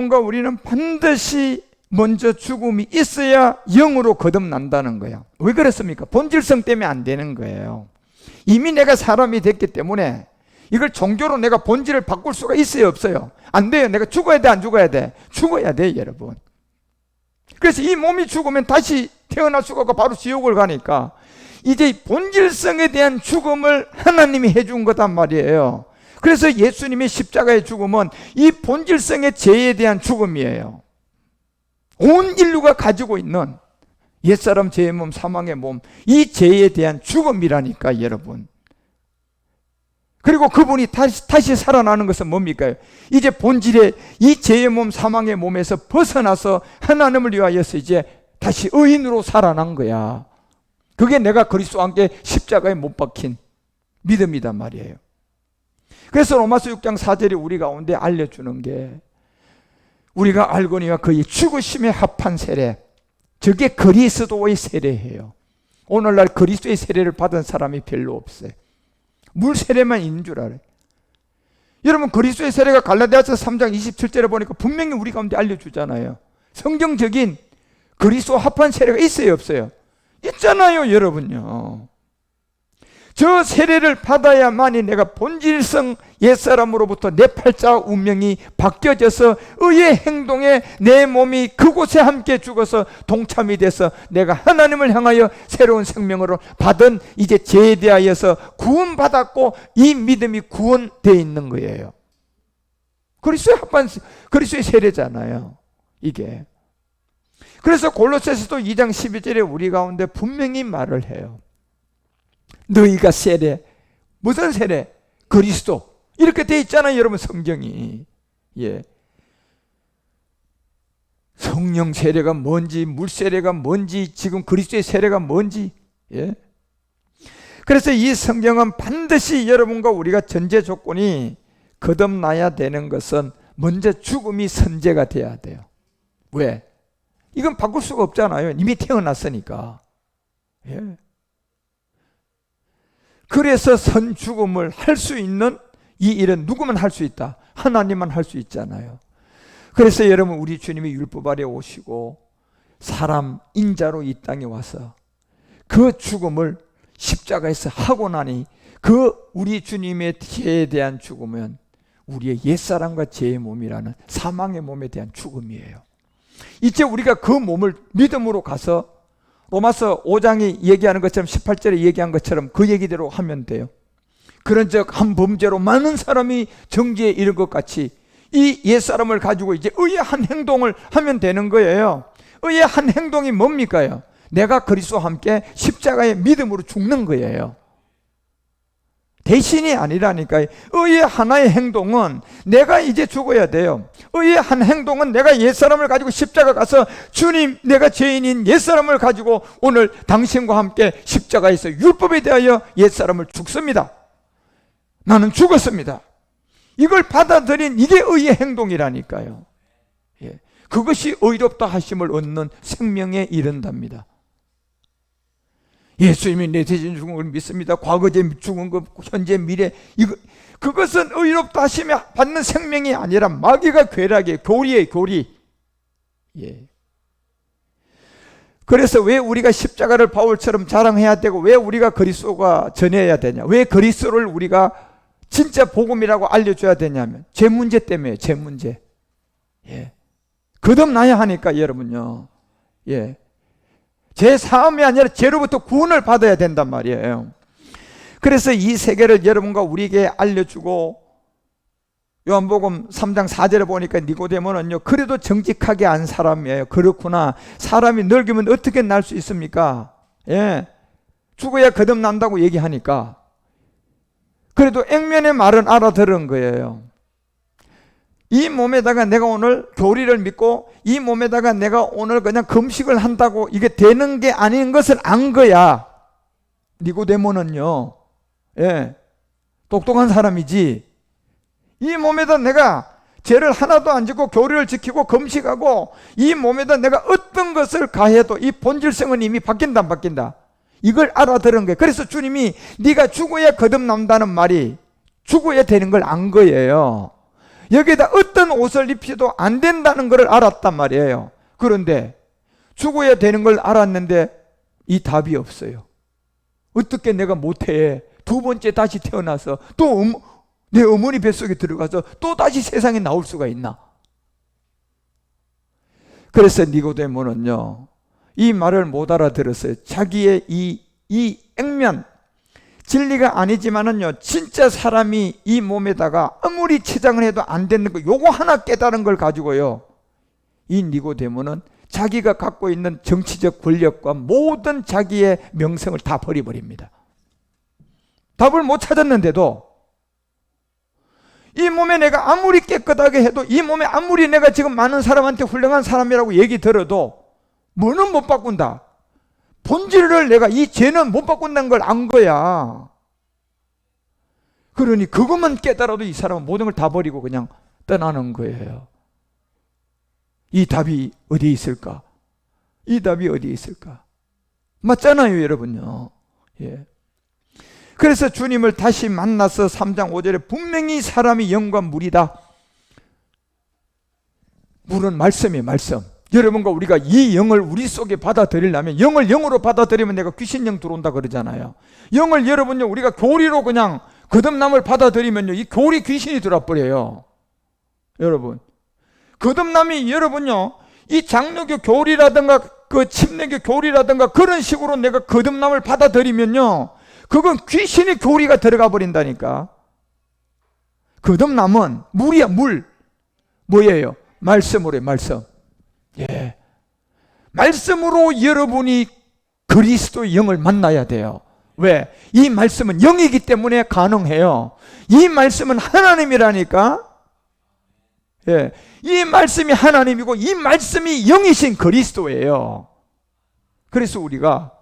뭔가 우리는 반드시 먼저 죽음이 있어야 영으로 거듭난다는 거야. 왜 그렇습니까? 본질성 때문에 안 되는 거예요. 이미 내가 사람이 됐기 때문에 이걸 종교로 내가 본질을 바꿀 수가 있어요, 없어요? 안 돼요. 내가 죽어야 돼, 안 죽어야 돼? 죽어야 돼, 여러분. 그래서 이 몸이 죽으면 다시 태어날 수가 없고 바로 지옥을 가니까 이제 본질성에 대한 죽음을 하나님이 해준 거단 말이에요. 그래서 예수님의 십자가의 죽음은 이 본질성의 죄에 대한 죽음이에요. 온 인류가 가지고 있는 옛사람 죄의 몸, 사망의 몸, 이 죄에 대한 죽음이라니까, 여러분. 그리고 그분이 다시 살아나는 것은 뭡니까? 이제 본질의 이 죄의 몸, 사망의 몸에서 벗어나서 하나님을 위하여서 이제 다시 의인으로 살아난 거야. 그게 내가 그리스도와 함께 십자가에 못 박힌 믿음이단 말이에요. 그래서 로마서 6장 4절이 우리 가운데 알려주는 게, 우리가 알거니와 그의 죽으심에 합한 세례, 저게 그리스도의 세례예요. 오늘날 그리스도의 세례를 받은 사람이 별로 없어요. 물 세례만 있는 줄 알아요. 여러분, 그리스도의 세례가 갈라디아서 3장 27절에 보니까 분명히 우리 가운데 알려주잖아요. 성경적인 그리스도 합한 세례가 있어요, 없어요? 있잖아요, 여러분요. 저 세례를 받아야만이 내가 본질성 옛사람으로부터 내 팔자 운명이 바뀌어져서 의의 행동에 내 몸이 그곳에 함께 죽어서 동참이 돼서 내가 하나님을 향하여 새로운 생명으로 받은 이제 죄에 대하여서 구원받았고 이 믿음이 구원되어 있는 거예요. 그리스도의 세례잖아요, 이게. 그래서 골로새서도 2장 12절에 우리 가운데 분명히 말을 해요. 너희가 세례, 무슨 세례? 그리스도. 이렇게 돼 있잖아요, 여러분, 성경이. 예. 성령 세례가 뭔지, 물 세례가 뭔지, 지금 그리스도의 세례가 뭔지. 예. 그래서 이 성경은 반드시 여러분과 우리가 전제 조건이 거듭나야 되는 것은 먼저 죽음이 선제가 돼야 돼요. 왜? 이건 바꿀 수가 없잖아요. 이미 태어났으니까. 예. 그래서 선 죽음을 할 수 있는 이 일은 누구만 할 수 있다? 하나님만 할 수 있잖아요. 그래서 여러분, 우리 주님이 율법 아래 오시고 사람 인자로 이 땅에 와서 그 죽음을 십자가에서 하고 나니 그 우리 주님의 죄에 대한 죽음은 우리의 옛사람과 죄의 몸이라는 사망의 몸에 대한 죽음이에요. 이제 우리가 그 몸을 믿음으로 가서 로마서 5장이 얘기하는 것처럼 18절에 얘기한 것처럼 그 얘기대로 하면 돼요. 그런즉 한 범죄로 많은 사람이 정죄에 이른 것 같이 이 옛사람을 가지고 이제 의의 한 행동을 하면 되는 거예요. 의의 한 행동이 뭡니까요? 내가 그리스도와 함께 십자가의 믿음으로 죽는 거예요. 대신이 아니라니까요. 의의 하나의 행동은 내가 이제 죽어야 돼요. 의의 한 행동은 내가 옛사람을 가지고 십자가 가서 주님, 내가 죄인인 옛사람을 가지고 오늘 당신과 함께 십자가에서 율법에 대하여 옛사람을 죽습니다. 나는 죽었습니다. 이걸 받아들인 이게 의의 행동이라니까요. 예. 그것이 의롭다 하심을 얻는 생명에 이른답니다. 예수님이 내 대신 죽은 걸 믿습니다. 과거에 죽은 것, 현재 미래, 그것은 의롭다 하시며 받는 생명이 아니라 마귀가 괴락이에요. 교리예요, 교리. 예. 그래서 왜 우리가 십자가를 바울처럼 자랑해야 되고 왜 우리가 그리스도가 전해야 되냐? 왜 그리스도를 우리가 진짜 복음이라고 알려줘야 되냐면 죄 문제 때문에, 죄 문제. 예. 거듭나야 하니까, 여러분요. 예. 죄 사함이 아니라 죄로부터 구원을 받아야 된단 말이에요. 그래서 이 세계를 여러분과 우리에게 알려주고, 요한복음 3장 4절에 보니까 니고데모는요, 그래도 정직하게 안 사람이에요. 그렇구나. 사람이 늙으면 어떻게 날 수 있습니까? 예. 죽어야 거듭난다고 얘기하니까. 그래도 액면의 말은 알아들은 거예요. 이 몸에다가 내가 오늘 교리를 믿고 이 몸에다가 내가 오늘 그냥 금식을 한다고 이게 되는 게 아닌 것을 안 거야. 니고데모는요. 예. 똑똑한 사람이지. 이 몸에다 내가 죄를 하나도 안 짓고 교리를 지키고 금식하고 이 몸에다 내가 어떤 것을 가해도 이 본질성은 이미 바뀐다, 안 바뀐다. 이걸 알아들은 거예요. 그래서 주님이 네가 죽어야 거듭난다는 말이 죽어야 되는 걸 안 거예요. 여기에다 어떤 옷을 입혀도 안 된다는 것을 알았단 말이에요. 그런데 죽어야 되는 걸 알았는데 이 답이 없어요. 어떻게 내가 못해? 두 번째 다시 태어나서 또 내 어머니 뱃속에 들어가서 또 다시 세상에 나올 수가 있나? 그래서 니고데모는요, 이 말을 못 알아들었어요. 자기의 이 액면, 진리가 아니지만은요, 진짜 사람이 이 몸에다가 아무리 치장을 해도 안 되는 거, 요거 하나 깨달은 걸 가지고요, 이 니고데모는 자기가 갖고 있는 정치적 권력과 모든 자기의 명성을 다 버려버립니다. 답을 못 찾았는데도 이 몸에 내가 아무리 깨끗하게 해도, 이 몸에 아무리 내가 지금 많은 사람한테 훌륭한 사람이라고 얘기 들어도 뭐는 못 바꾼다. 본질을 내가, 이 죄는 못 바꾼다는 걸 안 거야. 그러니 그것만 깨달아도 이 사람은 모든 걸 다 버리고 그냥 떠나는 거예요. 이 답이 어디에 있을까? 이 답이 어디에 있을까? 맞잖아요, 여러분요. 예. 그래서 주님을 다시 만나서 3장 5절에 분명히 사람이 영과 물이다. 물은 말씀이에요, 말씀. 여러분과 우리가 이 영을 우리 속에 받아들이려면, 영을 영으로 받아들이면 내가 귀신영 들어온다 그러잖아요. 영을 여러분요, 우리가 교리로 그냥 거듭남을 받아들이면요, 이 교리 귀신이 들어와 버려요. 여러분, 거듭남이 여러분요, 이 장로교 교리라든가 그 침례교 교리라든가 그런 식으로 내가 거듭남을 받아들이면요, 그건 귀신의 교리가 들어가 버린다니까. 거듭남은 물이야, 물. 뭐예요? 말씀으로요, 말씀. 예. 말씀으로 여러분이 그리스도의 영을 만나야 돼요. 왜? 이 말씀은 영이기 때문에 가능해요. 이 말씀은 하나님이라니까. 예. 이 말씀이 하나님이고 이 말씀이 영이신 그리스도예요. 그래서 우리가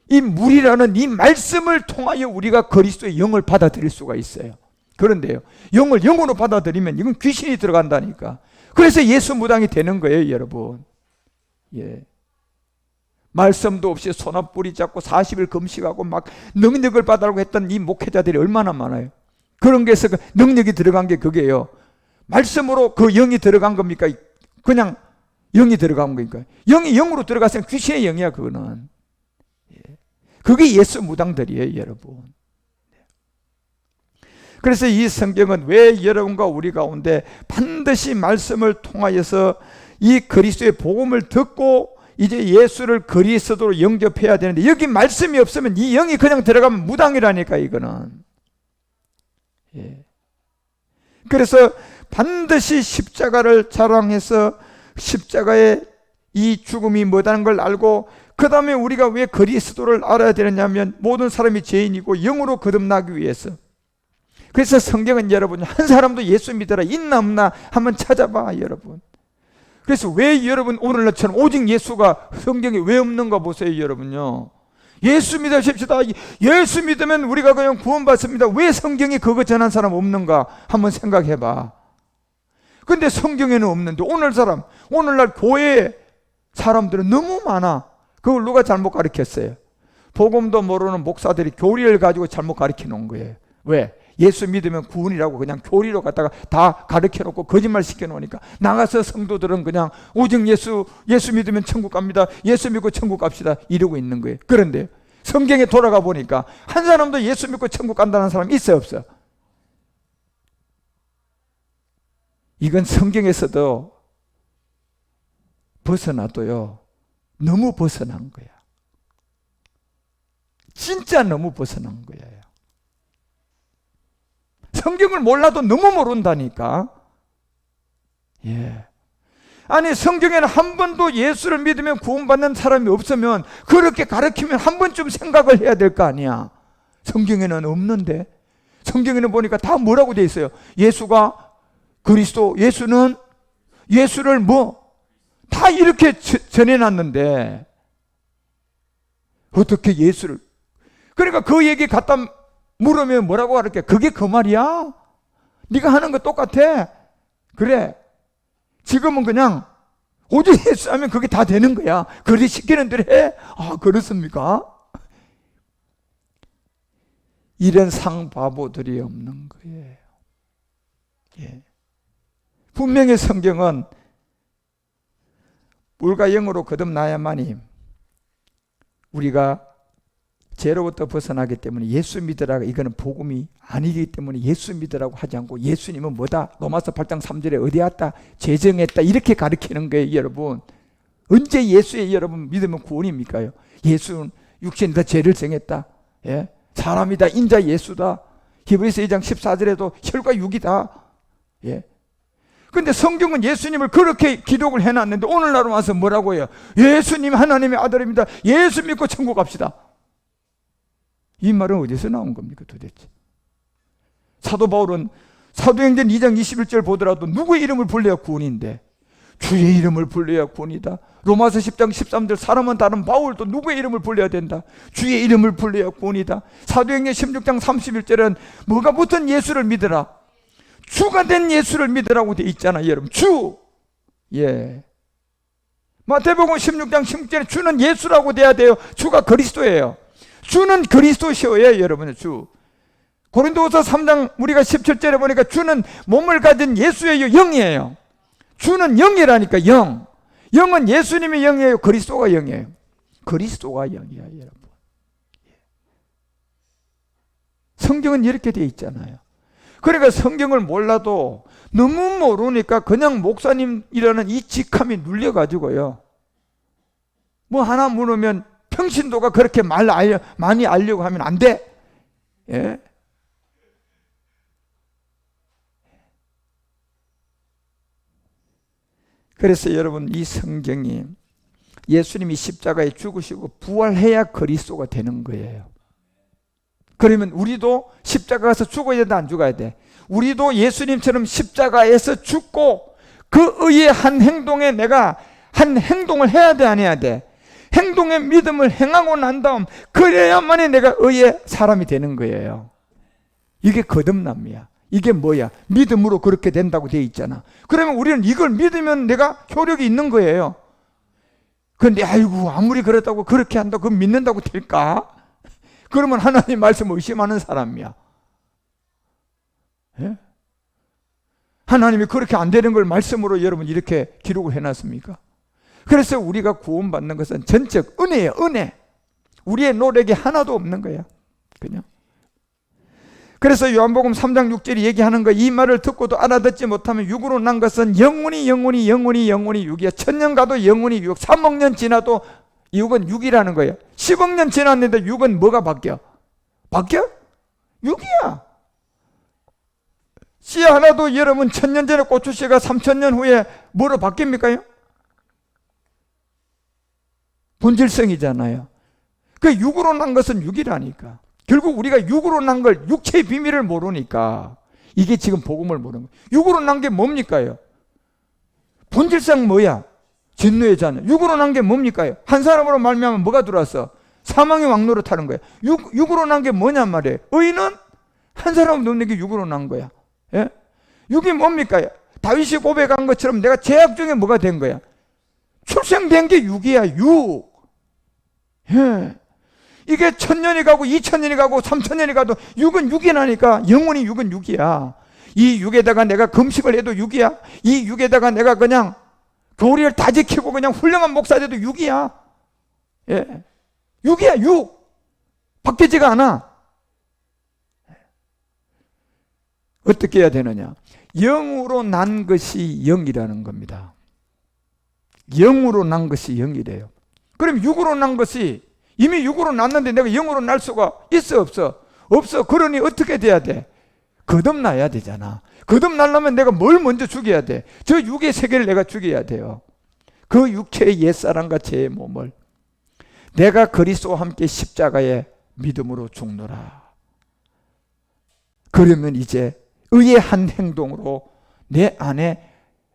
이 물이라는 이 말씀을 통하여 우리가 그리스도의 영을 받아들일 수가 있어요. 그런데요, 영을 영으로 받아들이면 이건 귀신이 들어간다니까. 그래서 예수 무당이 되는 거예요, 여러분. 예. 말씀도 없이 손 앞 뿌리 잡고 40일 금식하고 막 능력을 받으라고 했던 이 목회자들이 얼마나 많아요. 그런 게서 그 능력이 들어간 게 그게요. 말씀으로 그 영이 들어간 겁니까? 그냥 영이 들어간 겁니까? 영이 영으로 들어갔으면 귀신의 영이야, 그거는. 그게 예수 무당들이에요, 여러분. 그래서 이 성경은 왜 여러분과 우리 가운데 반드시 말씀을 통하여서 이 그리스도의 복음을 듣고 이제 예수를 그리스도로 영접해야 되는데, 여기 말씀이 없으면 이 영이 그냥 들어가면 무당이라니까, 이거는. 예. 그래서 반드시 십자가를 자랑해서 십자가의 이 죽음이 뭐다는 걸 알고, 그 다음에 우리가 왜 그리스도를 알아야 되느냐면 모든 사람이 죄인이고 영으로 거듭나기 위해서. 그래서 성경은 여러분, 한 사람도 예수 믿어라 있나 없나 한번 찾아봐, 여러분. 그래서 왜 여러분 오늘날처럼 오직 예수가 성경에 왜 없는가 보세요, 여러분요. 예수 믿으십시다. 예수 믿으면 우리가 그냥 구원받습니다. 왜 성경에 그거 전한 사람 없는가 한번 생각해봐. 근데 성경에는 없는데 오늘날 교회 사람들은 너무 많아. 그걸 누가 잘못 가르쳤어요? 복음도 모르는 목사들이 교리를 가지고 잘못 가르쳐 놓은 거예요. 왜? 예수 믿으면 구원이라고 그냥 교리로 갖다가 다 가르쳐 놓고 거짓말 시켜 놓으니까 나가서 성도들은 그냥 오직 예수 믿으면 천국 갑니다. 예수 믿고 천국 갑시다. 이러고 있는 거예요. 그런데 성경에 돌아가 보니까 한 사람도 예수 믿고 천국 간다는 사람 있어요, 없어? 이건 성경에서도 벗어나도요, 너무 벗어난 거야. 진짜 너무 벗어난 거예요. 성경을 몰라도 너무 모른다니까. 예. 아니, 성경에는 한 번도 예수를 믿으면 구원받는 사람이 없으면 그렇게 가르치면 한 번쯤 생각을 해야 될 거 아니야. 성경에는 없는데. 성경에는 보니까 다 뭐라고 돼 있어요? 예수가 그리스도, 예수를 뭐 다 이렇게 전해놨는데 어떻게 예수를, 그러니까 그 얘기 갖다 물으면 뭐라고 가르쳐? 그게 그 말이야? 네가 하는 거 똑같아. 그래, 지금은 그냥 오직 예수 하면 그게 다 되는 거야. 그리 시키는 대로 해. 아, 그렇습니까? 이런 상바보들이 없는 거예요. 예. 분명히 성경은 물과 영으로 거듭나야만이 우리가 죄로부터 벗어나기 때문에 예수 믿으라고, 이거는 복음이 아니기 때문에 예수 믿으라고 하지 않고 예수님은 뭐다? 로마서 8장 3절에 어디 왔다? 죄정했다. 이렇게 가르치는 거예요, 여러분. 언제 예수의 여러분 믿으면 구원입니까요? 예수는 육신이다, 죄를 정했다. 예? 사람이다, 인자 예수다. 히브리서 2장 14절에도 혈과 육이다. 예? 근데 성경은 예수님을 그렇게 기록을 해놨는데 오늘날 와서 뭐라고 해요? 예수님 하나님의 아들입니다. 예수 믿고 천국 갑시다. 이 말은 어디서 나온 겁니까 도대체? 사도 바울은 사도행전 2장 21절 보더라도 누구의 이름을 불러야 구원인데 주의 이름을 불러야 구원이다. 로마서 10장 13절 사람은 다른 바울도 누구의 이름을 불러야 된다. 주의 이름을 불러야 구원이다. 사도행전 16장 31절은 뭐가 붙은 예수를 믿으라. 주가 된 예수를 믿으라고 되어 있잖아요, 여러분. 주. 예. 마태복음 16장 16절에 주는 예수라고 돼야 돼요. 주가 그리스도예요. 주는 그리스도시오예요, 여러분. 주. 고린도후서 3장 우리가 17절에 보니까 주는 몸을 가진 예수의 영이에요. 주는 영이라니까, 영. 영은 예수님의 영이에요, 그리스도가 영이에요. 그리스도가 영이야, 여러분. 성경은 이렇게 되어 있잖아요. 그러니까 성경을 몰라도 너무 모르니까 그냥 목사님이라는 이 직함이 눌려가지고요. 뭐 하나 물으면 평신도가 그렇게 많이 알려고 하면 안 돼. 예? 그래서 여러분, 이 성경이 예수님이 십자가에 죽으시고 부활해야 그리스도가 되는 거예요. 그러면 우리도 십자가 가서 죽어야 된다, 안 죽어야 돼? 우리도 예수님처럼 십자가에서 죽고 그 의의 한 행동에 내가 한 행동을 해야 돼, 안 해야 돼? 행동의 믿음을 행하고 난 다음 그래야만이 내가 의의 사람이 되는 거예요. 이게 거듭남이야. 이게 뭐야? 믿음으로 그렇게 된다고 되어 있잖아. 그러면 우리는 이걸 믿으면 내가 효력이 있는 거예요. 그런데 아이고 아무리 그랬다고 그렇게 한다고 그건 믿는다고 될까? 그러면 하나님 말씀을 의심하는 사람이야. 예? 하나님이 그렇게 안 되는 걸 말씀으로 여러분 이렇게 기록을 해놨습니까? 그래서 우리가 구원받는 것은 전적 은혜예요, 은혜. 우리의 노력이 하나도 없는 거야. 그냥. 그래서 요한복음 3장 6절이 얘기하는 거, 이 말을 듣고도 알아듣지 못하면 육으로 난 것은 영원히 육이야. 천년 가도 영원히 육. 3억 년 지나도 육은 육이라는 거예요. 10억 년 지났는데 육은 뭐가 바뀌어? 바뀌어? 육이야. 씨 하나도 여러분 1000년 전에 고추씨가 3000년 후에 뭐로 바뀝니까요? 본질성이잖아요. 그 육으로 난 것은 육이라니까. 결국 우리가 육으로 난 걸, 육체의 비밀을 모르니까 이게 지금 복음을 모르는 거예요. 육으로 난 게 뭡니까요? 본질상 뭐야? 진노의 자녀. 육으로 난 게 뭡니까요? 한 사람으로 말미암아 뭐가 들어왔어? 사망의 왕노로 타는 거야. 육으로 난 게 뭐냔 말이에요. 의는 한 사람 넘는 게 육으로 난 거야. 예? 육이 뭡니까? 다윗이 고백한 것처럼 내가 죄악 중에 뭐가 된 거야? 출생된 게 육이야, 육. 예. 이게 1000년이 가고 2000년이 가고 3000년이 가도 육은 육이라니까. 영원히 육은 육이야. 이 육에다가 내가 금식을 해도 육이야. 이 육에다가 내가 그냥 교리를 다 지키고 그냥 훌륭한 목사 돼도 육이야. 예. 육이야, 육. 바뀌지가 않아. 어떻게 해야 되느냐? 영으로 난 것이 영이라는 겁니다. 영으로 난 것이 영이래요. 그럼 육으로 난 것이 이미 육으로 났는데 내가 영으로 날 수가 있어, 없어? 없어. 그러니 어떻게 돼야 돼? 거듭나야 되잖아. 거듭나려면 내가 뭘 먼저 죽여야 돼? 저 육의 세계를 내가 죽여야 돼요. 그 육체의 옛사람과 제 몸을 내가 그리스도와 함께 십자가에 믿음으로 죽노라. 그러면 이제 의의 한 행동으로 내 안에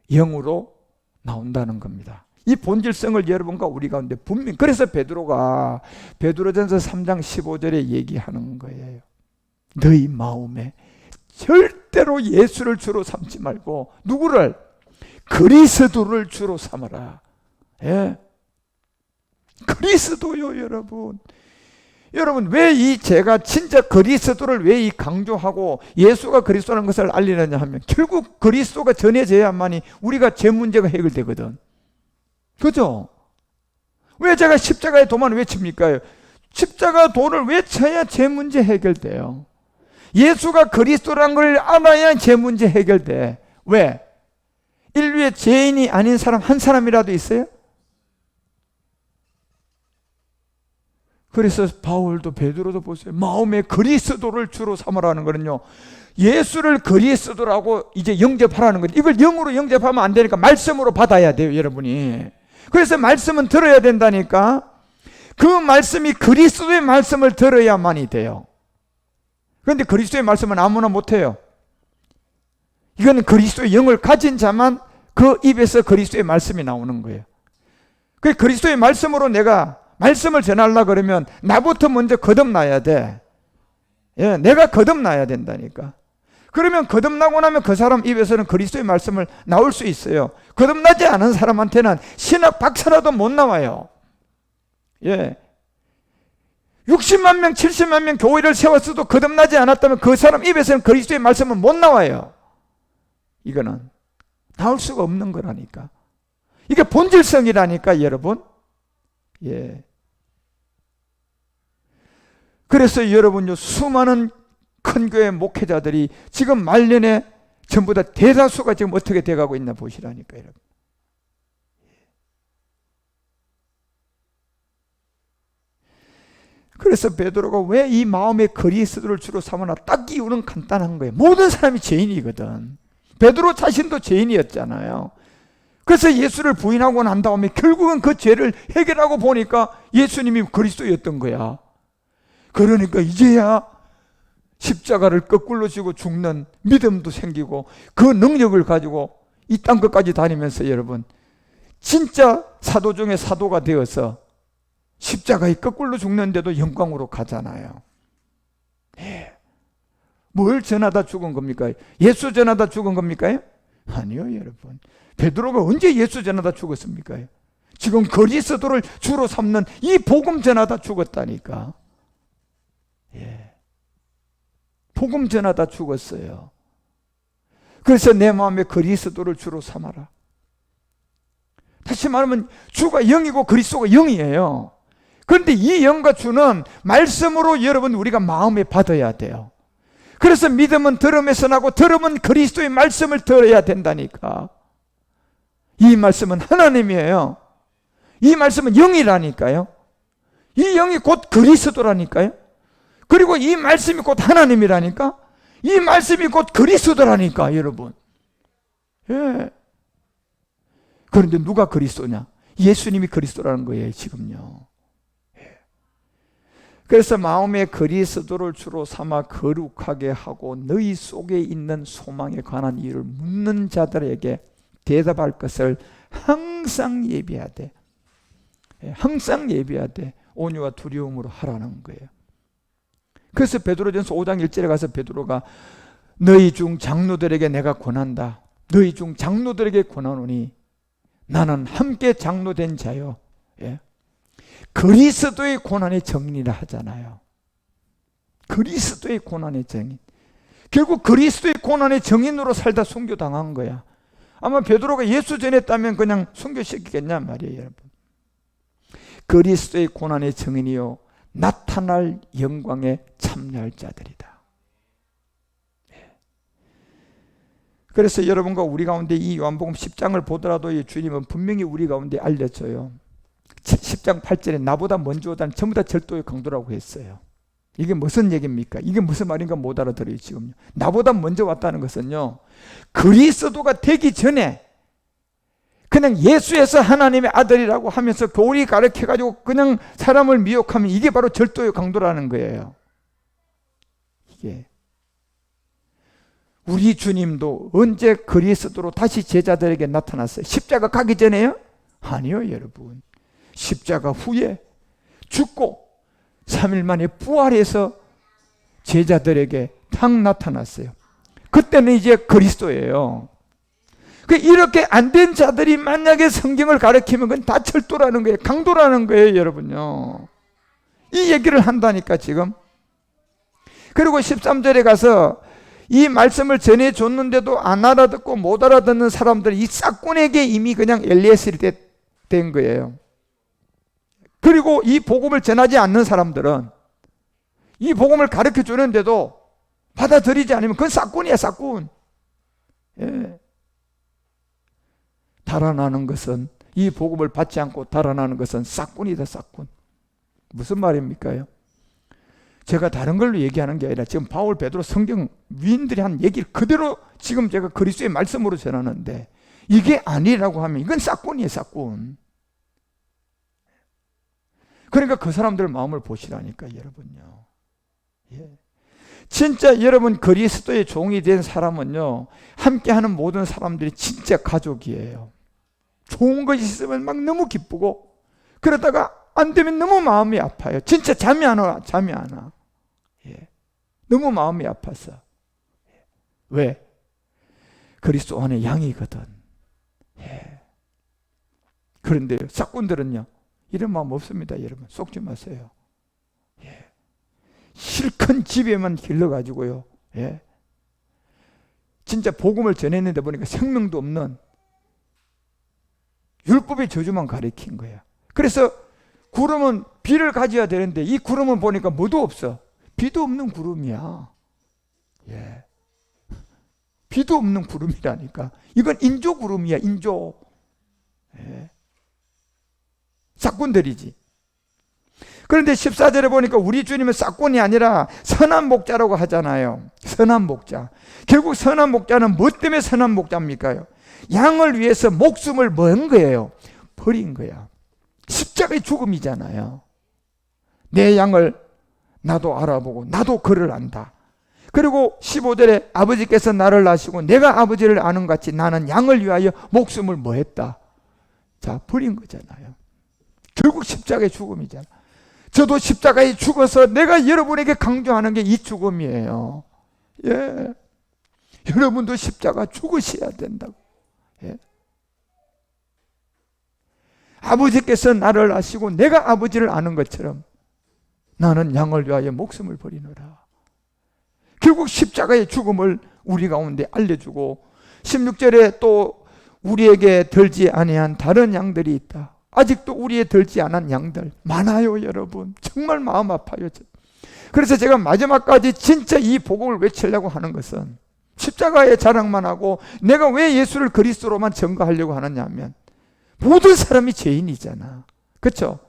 영으로 나온다는 겁니다. 이 본질성을 여러분과 우리 가운데 분명. 그래서 베드로가 베드로전서 3장 15절에 얘기하는 거예요. 너희 마음에 절대로 예수를 주로 삼지 말고 누구를? 그리스도를 주로 삼아라. 예. 그리스도요, 여러분. 여러분, 왜 제가 진짜 그리스도를 왜 강조하고 예수가 그리스도라는 것을 알리느냐 하면 결국 그리스도가 전해져야만이 우리가 죄 문제가 해결되거든. 그죠? 왜 제가 십자가의 도만을 외칩니까? 십자가 도를 외쳐야 죄 문제 해결돼요. 예수가 그리스도라는 걸 알아야 죄 문제 해결돼. 왜? 인류의 죄인이 아닌 사람 한 사람이라도 있어요? 그래서 바울도 베드로도 보세요. 마음에 그리스도를 주로 삼으라는 거는요, 예수를 그리스도라고 이제 영접하라는 거예요. 이걸 영으로 영접하면 안 되니까 말씀으로 받아야 돼요, 여러분이. 그래서 말씀은 들어야 된다니까. 그 말씀이 그리스도의 말씀을 들어야만이 돼요. 그런데 그리스도의 말씀은 아무나 못해요. 이거는 그리스도의 영을 가진 자만 그 입에서 그리스도의 말씀이 나오는 거예요. 그 그리스도의 말씀으로 내가 말씀을 전하려고 그러면 나부터 먼저 거듭나야 돼. 예, 내가 거듭나야 된다니까. 그러면 거듭나고 나면 그 사람 입에서는 그리스도의 말씀을 나올 수 있어요. 거듭나지 않은 사람한테는 신학 박사라도 못 나와요. 예. 60만 명, 70만 명 교회를 세웠어도 거듭나지 않았다면 그 사람 입에서는 그리스도의 말씀은 못 나와요. 이거는 나올 수가 없는 거라니까. 이게 본질성이라니까, 여러분. 예. 그래서 여러분요, 수많은 큰 교회 목회자들이 지금 말년에 전부 다 대다수가 지금 어떻게 돼가고 있나 보시라니까, 여러분. 그래서 베드로가 왜 이 마음의 그리스도를 주로 삼으나 딱 이유는 간단한 거예요. 모든 사람이 죄인이거든. 베드로 자신도 죄인이었잖아요. 그래서 예수를 부인하고 난 다음에 결국은 그 죄를 해결하고 보니까 예수님이 그리스도였던 거야. 그러니까 이제야 십자가를 거꾸로 지고 죽는 믿음도 생기고 그 능력을 가지고 이 땅 끝까지 다니면서 여러분 진짜 사도 중에 사도가 되어서 십자가에 거꾸로 죽는데도 영광으로 가잖아요. 예. 뭘 전하다 죽은 겁니까? 예수 전하다 죽은 겁니까? 아니요, 여러분. 베드로가 언제 예수 전하다 죽었습니까? 지금 그리스도를 주로 삼는 이 복음 전하다 죽었다니까. 예. 복음 전하다 죽었어요. 그래서 내 마음에 그리스도를 주로 삼아라. 다시 말하면 주가 영이고 그리스도가 영이에요. 그런데 이 영과 주는 말씀으로 여러분 우리가 마음에 받아야 돼요. 그래서 믿음은 들음에서 나고 들음은 그리스도의 말씀을 들어야 된다니까. 이 말씀은 하나님이에요. 이 말씀은 영이라니까요. 이 영이 곧 그리스도라니까요. 그리고 이 말씀이 곧 하나님이라니까. 이 말씀이 곧 그리스도라니까, 여러분. 예. 그런데 누가 그리스도냐? 예수님이 그리스도라는 거예요, 지금요. 예. 그래서 마음에 그리스도를 주로 삼아 거룩하게 하고 너희 속에 있는 소망에 관한 일을 묻는 자들에게 대답할 것을 항상 예비하되, 항상 예비하되 온유와 두려움으로 하라는 거예요. 그래서 베드로전서 5장 1절에 가서 베드로가 너희 중 장로들에게 내가 권한다. 너희 중 장로들에게 권하노니 나는 함께 장로된 자요. 예. 그리스도의 고난의 정인이라 하잖아요. 그리스도의 고난의 정인. 결국 그리스도의 고난의 정인으로 살다 순교당한 거야. 아마 베드로가 예수 전했다면 그냥 순교시키겠냐 말이에요, 여러분. 그리스도의 고난의 정인이요 나타날 영광에 참여할 자들이다. 그래서 여러분과 우리 가운데 이 요한복음 10장을 보더라도 이 주님은 분명히 우리 가운데 알려줘요. 10장 8절에 나보다 먼저 오다는 전부 다 절도의 강도라고 했어요. 이게 무슨 얘기입니까? 이게 무슨 말인가 못 알아들어요, 지금요. 나보다 먼저 왔다는 것은요, 그리스도가 되기 전에 그냥 예수에서 하나님의 아들이라고 하면서 교리 가르쳐가지고 그냥 사람을 미혹하면 이게 바로 절도의 강도라는 거예요. 이게 우리 주님도 언제 그리스도로 다시 제자들에게 나타났어요? 십자가 가기 전에요? 아니요, 여러분. 십자가 후에 죽고 3일 만에 부활해서 제자들에게 탁 나타났어요. 그때는 이제 그리스도예요. 이렇게 안 된 자들이 만약에 성경을 가르치면 그건 다 절도라는 거예요. 강도라는 거예요, 여러분요. 이 얘기를 한다니까 지금. 그리고 13절에 가서 이 말씀을 전해줬는데도 안 알아듣고 못 알아듣는 사람들이 이 싹군에게 이미 그냥 엘리에셀이 된 거예요. 그리고 이 복음을 전하지 않는 사람들은 이 복음을 가르쳐 주는데도 받아들이지 않으면 그건 싹군이야, 싹군. 예. 달아나는 것은, 이 복음을 받지 않고 달아나는 것은 싹군이다, 싹군. 무슨 말입니까요? 제가 다른 걸로 얘기하는 게 아니라 지금 바울, 베드로, 성경 위인들이 한 얘기를 그대로 지금 제가 그리스도의 말씀으로 전하는데, 이게 아니라고 하면 이건 싹군이에요, 싹군. 그러니까 그 사람들 마음을 보시라니까, 여러분요. 예. 진짜 여러분 그리스도의 종이 된 사람은요, 함께하는 모든 사람들이 진짜 가족이에요. 좋은 것이 있으면 막 너무 기쁘고, 그러다가 안 되면 너무 마음이 아파요. 진짜 잠이 안 와, 잠이 안 와. 예. 너무 마음이 아파서. 예. 왜? 그리스도 안에 양이거든. 예. 그런데 싹군들은요, 이런 마음 없습니다, 여러분. 속지 마세요. 예. 실컷 집에만 길러가지고요. 예. 진짜 복음을 전했는데 보니까 생명도 없는 율법의 저주만 가리킨 거야. 그래서 구름은 비를 가져야 되는데 이 구름은 보니까 뭐도 없어. 비도 없는 구름이야. 예. 비도 없는 구름이라니까. 이건 인조 구름이야, 인조. 예. 싹군들이지. 그런데 14절에 보니까 우리 주님은 싹군이 아니라 선한 목자라고 하잖아요. 선한 목자. 결국 선한 목자는 뭐 때문에 선한 목자입니까? 양을 위해서 목숨을 먼 거예요. 버린 거야. 십자가의 죽음이잖아요. 내 양을 나도 알아보고 나도 그를 안다. 그리고 15절에 아버지께서 나를 아시고 내가 아버지를 아는 같이 나는 양을 위하여 목숨을 뭐했다. 자, 버린 거잖아요. 결국 십자가의 죽음이잖아. 저도 십자가에 죽어서 내가 여러분에게 강조하는 게 이 죽음이에요. 예. 여러분도 십자가 죽으셔야 된다고. 예. 아버지께서 나를 아시고 내가 아버지를 아는 것처럼 나는 양을 위하여 목숨을 버리노라. 결국 십자가의 죽음을 우리 가운데 알려주고 16절에 또 우리에게 들지 아니한 다른 양들이 있다. 아직도 우리에 들지 않은 양들 많아요, 여러분. 정말 마음 아파요. 그래서 제가 마지막까지 진짜 이 복음을 외치려고 하는 것은 십자가의 자랑만 하고 내가 왜 예수를 그리스도로만 증거하려고 하느냐 하면 모든 사람이 죄인이잖아. 그렇죠?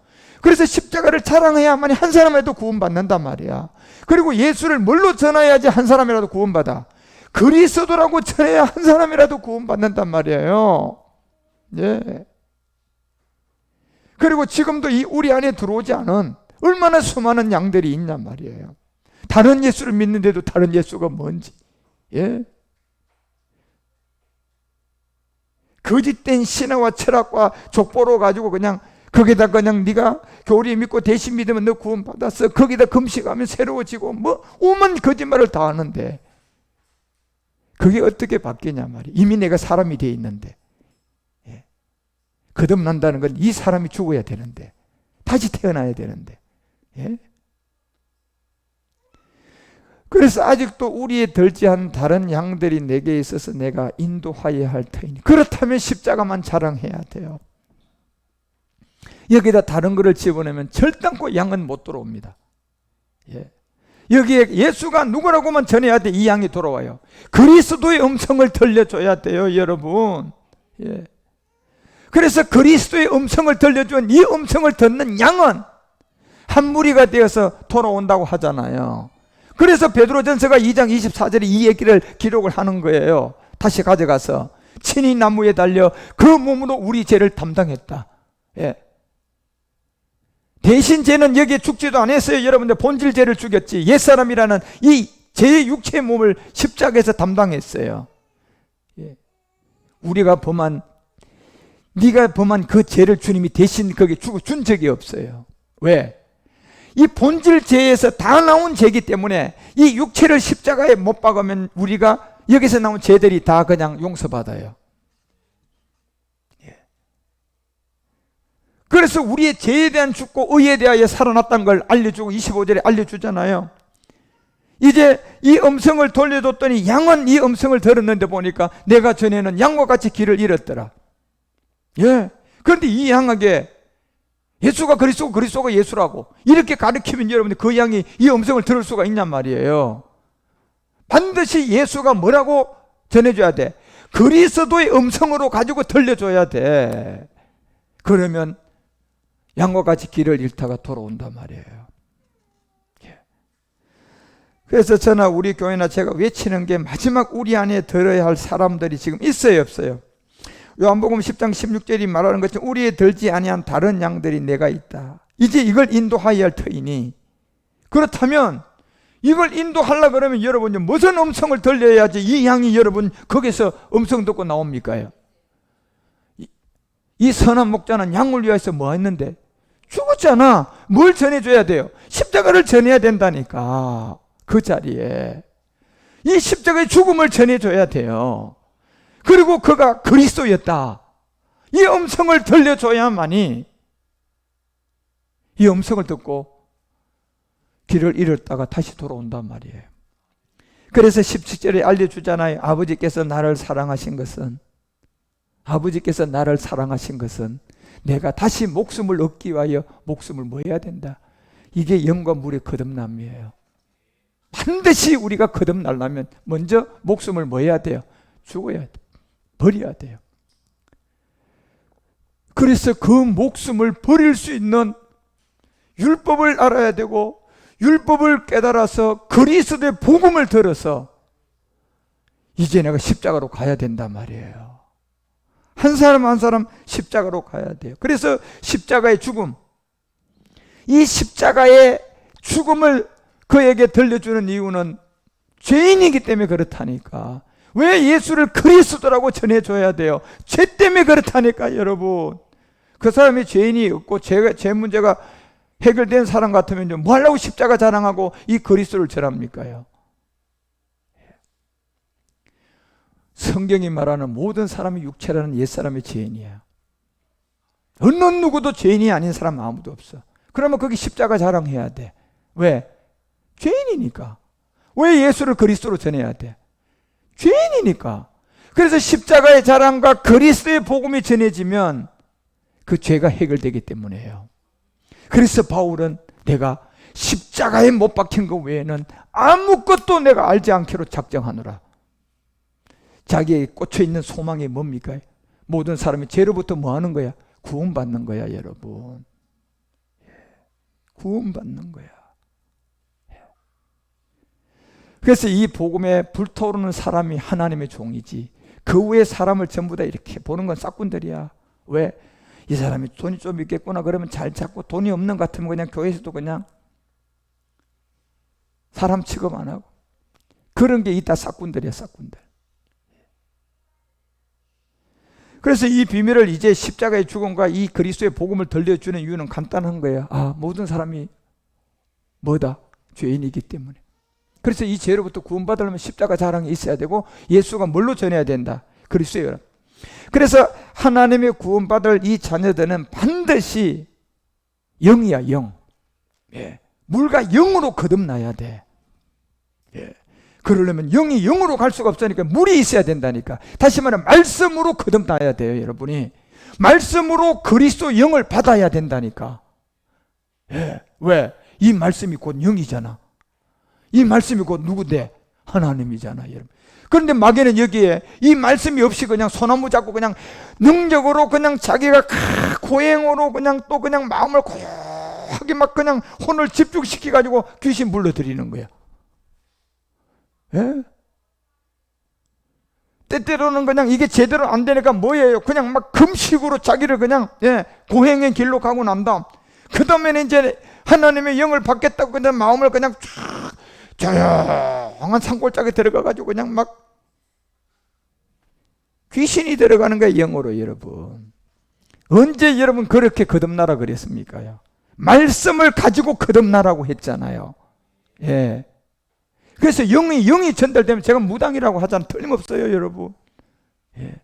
그래서 십자가를 자랑해야만 한 사람이라도 구원받는단 말이야. 그리고 예수를 뭘로 전해야지 한 사람이라도 구원받아? 그리스도라고 전해야 한 사람이라도 구원받는단 말이에요. 예. 그리고 지금도 이 우리 안에 들어오지 않은 얼마나 수많은 양들이 있냔 말이에요. 다른 예수를 믿는데도 다른 예수가 뭔지. 예. 거짓된 신화와 철학과 족보로 가지고 그냥 거기다 그냥 네가 교리 믿고 대신 믿으면 너 구원받았어. 거기다 금식하면 새로워지고 뭐 오만 거짓말을 다 하는데 그게 어떻게 바뀌냐 말이야. 이미 내가 사람이 돼 있는데. 예. 거듭난다는 건 이 사람이 죽어야 되는데 다시 태어나야 되는데. 예. 그래서 아직도 우리의 들지 않은 다른 양들이 내게 있어서 내가 인도하여야 할 터이니 그렇다면 십자가만 자랑해야 돼요. 여기다 다른 거를 집어넣으면 절단코 양은 못 들어옵니다. 예. 여기에 예수가 누구라고만 전해야 돼. 이 양이 돌아와요. 그리스도의 음성을 들려줘야 돼요, 여러분. 예. 그래서 그리스도의 음성을 들려준 이 음성을 듣는 양은 한 무리가 되어서 돌아온다고 하잖아요. 그래서 베드로전서가 2장 24절에 이 얘기를 기록을 하는 거예요. 다시 가져가서 친히 나무에 달려 그 몸으로 우리 죄를 담당했다. 예. 대신 죄는 여기에 죽지도 않았어요. 여러분들 본질 죄를 죽였지. 옛사람이라는 이 죄의 육체의 몸을 십자가에서 담당했어요. 예. 우리가 범한 네가 범한 그 죄를 주님이 대신 거기에 준 적이 없어요. 왜? 이 본질 죄에서 다 나온 죄이기 때문에 이 육체를 십자가에 못 박으면 우리가 여기서 나온 죄들이 다 그냥 용서받아요. 예. 그래서 우리의 죄에 대한 죽고 의에 대하여 살아났다는 걸 알려주고 25절에 알려주잖아요. 이제 이 음성을 돌려줬더니 양은 이 음성을 들었는데 보니까 내가 전에는 양과 같이 길을 잃었더라. 예. 그런데 이 양에게 예수가 그리스도고 그리스도가 예수라고 이렇게 가르치면 여러분들 그 양이 이 음성을 들을 수가 있냔 말이에요. 반드시 예수가 뭐라고 전해줘야 돼? 그리스도의 음성으로 가지고 들려줘야 돼. 그러면 양과 같이 길을 잃다가 돌아온단 말이에요. 그래서 저나 우리 교회나 제가 외치는 게 마지막 우리 안에 들어야 할 사람들이 지금 있어요, 없어요? 요한복음 10장 16절이 말하는 것처럼 우리에 들지 아니한 다른 양들이 내가 있다. 이제 이걸 인도하여야 할 터이니, 그렇다면 이걸 인도하려고 그러면 여러분 무슨 음성을 들려야지 이 양이 여러분 거기서 음성 듣고 나옵니까? 이 선한 목자는 양을 위해서 뭐 했는데? 죽었잖아. 뭘 전해줘야 돼요? 십자가를 전해야 된다니까. 그 자리에 이 십자가의 죽음을 전해줘야 돼요. 그리고 그가 그리스도였다. 이 음성을 들려줘야만이 이 음성을 듣고 길을 잃었다가 다시 돌아온단 말이에요. 그래서 17절에 알려주잖아요. 아버지께서 나를 사랑하신 것은 내가 다시 목숨을 얻기 위하여 목숨을 뭐 해야 된다. 이게 영과 물의 거듭남이에요. 반드시 우리가 거듭나려면 먼저 목숨을 뭐 해야 돼요? 죽어야 돼요. 버려야 돼요. 그래서 그 목숨을 버릴 수 있는 율법을 알아야 되고 율법을 깨달아서 그리스도의 복음을 들어서 이제 내가 십자가로 가야 된단 말이에요. 한 사람 한 사람 십자가로 가야 돼요. 그래서 십자가의 죽음, 이 십자가의 죽음을 그에게 들려주는 이유는 죄인이기 때문에 그렇다니까. 왜 예수를 그리스도라고 전해줘야 돼요? 죄 때문에 그렇다니까 여러분. 그 사람이 죄인이 없고 죄 문제가 해결된 사람 같으면 뭐 하려고 십자가 자랑하고 이 그리스도를 전합니까요? 성경이 말하는 모든 사람이 육체라는 옛사람의 죄인이야. 어느 누구도 죄인이 아닌 사람 아무도 없어. 그러면 거기 십자가 자랑해야 돼. 왜? 죄인이니까. 왜 예수를 그리스도로 전해야 돼? 죄인이니까. 그래서 십자가의 자랑과 그리스도의 복음이 전해지면 그 죄가 해결되기 때문이에요. 그래서 바울은 내가 십자가에 못 박힌 것 외에는 아무것도 내가 알지 않기로 작정하노라. 자기에 꽂혀있는 소망이 뭡니까? 모든 사람이 죄로부터 뭐 하는 거야? 구원받는 거야, 여러분. 구원받는 거야. 그래서 이 복음에 불타오르는 사람이 하나님의 종이지, 그 외의 사람을 전부 다 이렇게 보는 건 싹군들이야. 왜? 이 사람이 돈이 좀 있겠구나 그러면 잘 찾고, 돈이 없는 것 같으면 그냥 교회에서도 그냥 사람 취급 안 하고, 그런 게 있다. 싹군들이야, 싹군들. 그래서 이 비밀을 이제 십자가의 죽음과 이 그리스도의 복음을 들려주는 이유는 간단한 거예요. 아, 모든 사람이 뭐다? 죄인이기 때문에. 그래서 이 죄로부터 구원받으려면 십자가 자랑이 있어야 되고, 예수가 뭘로 전해야 된다? 그리스도예요. 그래서 하나님의 구원받을 이 자녀들은 반드시 영이야, 영. 예. 물과 영으로 거듭나야 돼. 예. 그러려면 영이 영으로 갈 수가 없으니까 물이 있어야 된다니까. 다시 말하면 말씀으로 거듭나야 돼요, 여러분이. 말씀으로 그리스도 영을 받아야 된다니까. 예. 왜? 이 말씀이 곧 영이잖아. 이 말씀이 곧 누구인데? 하나님이잖아, 여러분. 그런데 마귀는 여기에 이 말씀이 없이 그냥 소나무 잡고 그냥 능력으로 그냥 자기가 고행으로 그냥 또 그냥 마음을 고요하게 막 그냥 혼을 집중시켜가지고 귀신 불러들이는 거야. 예? 때때로는 그냥 이게 제대로 안 되니까 뭐예요? 그냥 막 금식으로 자기를 그냥 고행의 길로 가고 난 다음 그 다음에는 이제 하나님의 영을 받겠다고 그냥 마음을 그냥 쫙 조용한 산골짜기에 들어가가지고 그냥 막 귀신이 들어가는 거예요, 영으로. 여러분, 언제 여러분 그렇게 거듭나라 그랬습니까요? 말씀을 가지고 거듭나라고 했잖아요. 예. 그래서 영이 전달되면 제가 무당이라고 하잖아요. 틀림없어요, 여러분. 예.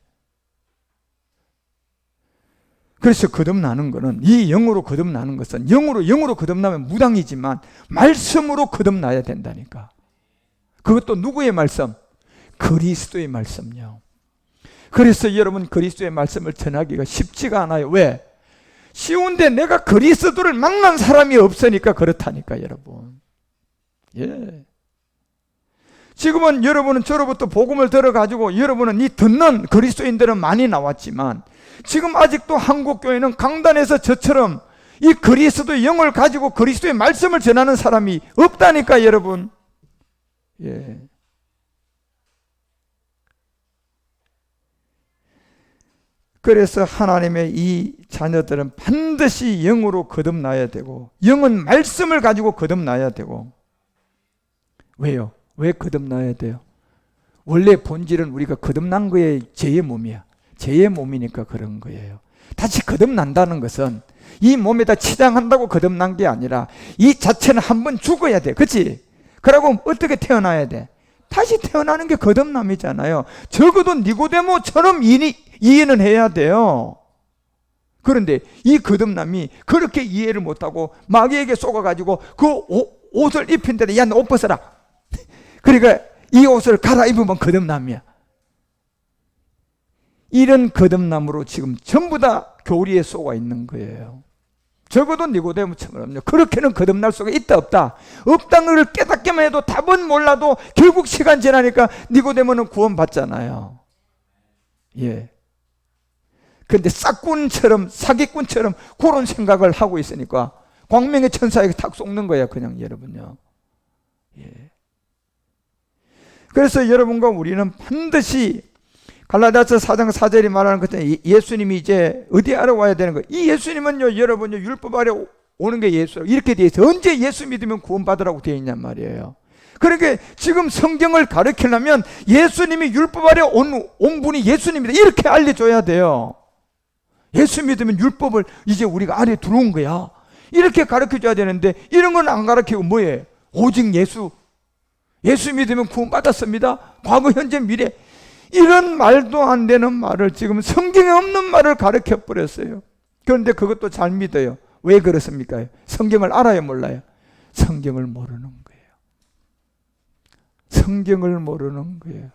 그래서 거듭나는 것은, 이 영으로 거듭나는 것은 영으로 거듭나면 무당이지만 말씀으로 거듭나야 된다니까. 그것도 누구의 말씀? 그리스도의 말씀요. 그래서 여러분, 그리스도의 말씀을 전하기가 쉽지가 않아요. 왜? 쉬운데 내가 그리스도를 만난 사람이 없으니까 그렇다니까, 여러분. 예. 지금은 여러분은 저로부터 복음을 들어가지고 여러분은 이 듣는 그리스도인들은 많이 나왔지만 지금 아직도 한국 교회는 강단에서 저처럼 이 그리스도의 영을 가지고 그리스도의 말씀을 전하는 사람이 없다니까, 여러분. 예. 그래서 하나님의 이 자녀들은 반드시 영으로 거듭나야 되고, 영은 말씀을 가지고 거듭나야 되고. 왜요? 왜 거듭나야 돼요? 원래 본질은 우리가 거듭난 거에 죄의 몸이야. 죄의 몸이니까 그런 거예요. 다시 거듭난다는 것은 이 몸에다 치장한다고 거듭난 게 아니라 이 자체는 한번 죽어야 돼. 그렇지? 그러고 어떻게 태어나야 돼? 다시 태어나는 게 거듭남이잖아요. 적어도 니고데모처럼 이해는 해야 돼요. 그런데 이 거듭남이 그렇게 이해를 못하고 마귀에게 속아가지고 그 옷을 입힌 데다 야, 너 옷 벗어라. 그러니까 이 옷을 갈아입으면 거듭남이야. 이런 거듭남으로 지금 전부 다 교리에 쏘가 있는 거예요. 적어도 니고데모처럼요. 그렇게는 거듭날 수가 있다 없다? 없다는 걸 깨닫기만 해도 답은 몰라도 결국 시간 지나니까 니고데모는 구원받잖아요. 예. 근데 싹군처럼, 사기꾼처럼 그런 생각을 하고 있으니까 광명의 천사에게 탁 속는 거야, 그냥, 여러분요. 예. 그래서 여러분과 우리는 반드시 갈라디아서 4장 4절이 말하는 것처럼 예수님이 이제 어디 알아와야 되는 거예요. 이 예수님은요, 여러분요, 율법 아래 오는 게 예수, 이렇게 되어 있어요. 언제 예수 믿으면 구원받으라고 되어 있냔 말이에요. 그러니까 지금 성경을 가르치려면 예수님이 율법 아래 온 분이 예수님이다, 이렇게 알려줘야 돼요. 예수 믿으면 율법을 이제 우리가 아래 들어온 거야, 이렇게 가르쳐줘야 되는데 이런 건 안 가르치고 뭐예요? 오직 예수 믿으면 구원받았습니다, 과거 현재 미래, 이런 말도 안 되는 말을, 지금 성경에 없는 말을 가르쳐 버렸어요. 그런데 그것도 잘 믿어요. 왜 그렇습니까? 성경을 알아요, 몰라요? 성경을 모르는 거예요. 성경을 모르는 거예요.